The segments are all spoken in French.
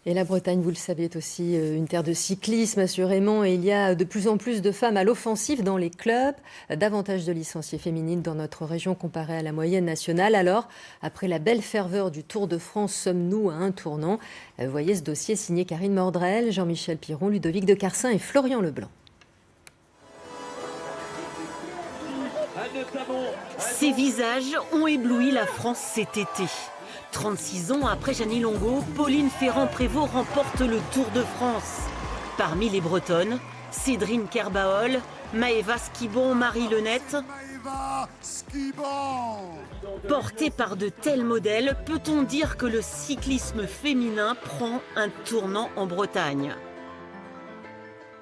Et la Bretagne, vous le savez, est aussi une terre de cyclisme, assurément. Et il y a de plus en plus de femmes à l'offensive dans les clubs, davantage de licenciées féminines dans notre région comparée à la moyenne nationale. Alors, après la belle ferveur du Tour de France, sommes-nous à un tournant? Voyez ce dossier signé Karine Mordrel, Jean-Michel Piron, Ludovic de Carsin et Florian Leblanc. Ces visages ont ébloui la France cet été. 36 ans après Jeannie Longo, Pauline Ferrand-Prévot remporte le Tour de France. Parmi les Bretonnes, Cédrine Kerbaol, Maëva Skibon, Marie Lenette. Portée par de tels modèles, peut-on dire que le cyclisme féminin prend un tournant en Bretagne?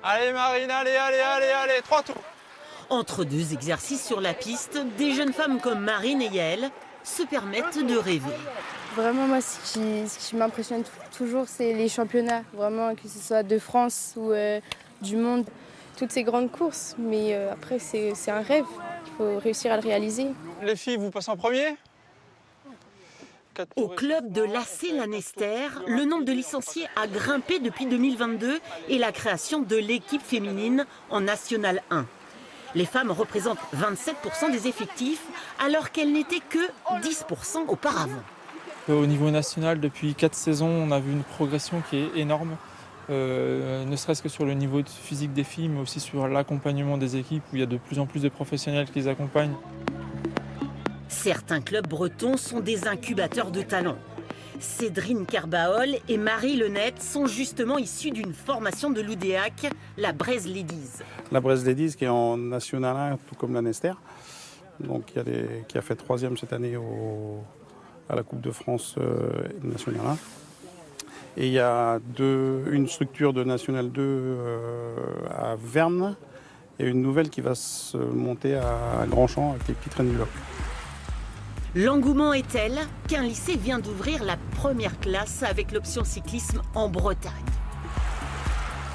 Allez Marine, allez, 3 tours. Entre deux exercices sur la piste, des jeunes femmes comme Marine et Yael se permettent de rêver. Vraiment, moi, ce qui m'impressionne toujours, c'est les championnats. Vraiment, que ce soit de France ou du monde, toutes ces grandes courses. Mais après, c'est un rêve. Il faut réussir à le réaliser. Les filles, vous passez en premier? Au club de l'Assé-Lanester, le nombre de licenciés a grimpé depuis 2022 et la création de l'équipe féminine en National 1. Les femmes représentent 27% des effectifs, alors qu'elles n'étaient que 10% auparavant. Au niveau national, depuis 4 saisons, on a vu une progression qui est énorme, ne serait-ce que sur le niveau physique des filles, mais aussi sur l'accompagnement des équipes, où il y a de plus en plus de professionnels qui les accompagnent. Certains clubs bretons sont des incubateurs de talents. Cédrine Kerbaol et Marie Lenette sont justement issues d'une formation de l'Oudéac, la Braise Ladies. La Braise Ladies qui est en National 1, tout comme la Nester, donc qui a fait 3e cette année à la Coupe de France National 1. Et il y a une structure de National 2 à Verne et une nouvelle qui va se monter à Grandchamp avec les petites Reines du Loc. L'engouement est tel qu'un lycée vient d'ouvrir la première classe avec l'option cyclisme en Bretagne.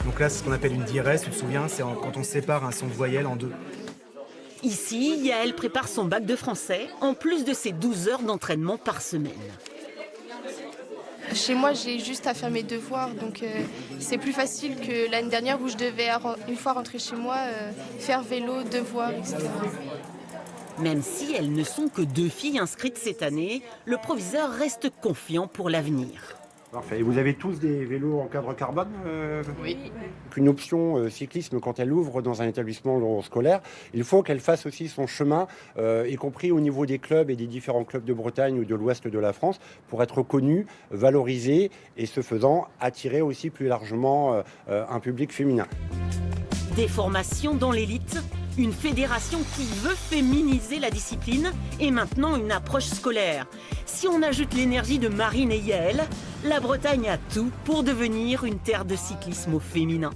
Donc là, c'est ce qu'on appelle une DRS, tu te souviens, c'est quand on sépare un son de voyelle en deux. Ici, Yael prépare son bac de français, en plus de ses 12 heures d'entraînement par semaine. Chez moi, j'ai juste à faire mes devoirs, donc c'est plus facile que l'année dernière où je devais, une fois rentrée chez moi, faire vélo, devoirs, etc. Même si elles ne sont que 2 filles inscrites cette année, le proviseur reste confiant pour l'avenir. Parfait. Et vous avez tous des vélos en cadre carbone Oui. Une option cyclisme, quand elle ouvre dans un établissement scolaire, il faut qu'elle fasse aussi son chemin, y compris au niveau des clubs et des différents clubs de Bretagne ou de l'ouest de la France, pour être connue, valorisée et ce faisant attirer aussi plus largement un public féminin. Des formations dans l'élite, une fédération qui veut féminiser la discipline et maintenant une approche scolaire. Si on ajoute l'énergie de Marine et Yael, la Bretagne a tout pour devenir une terre de cyclisme au féminin.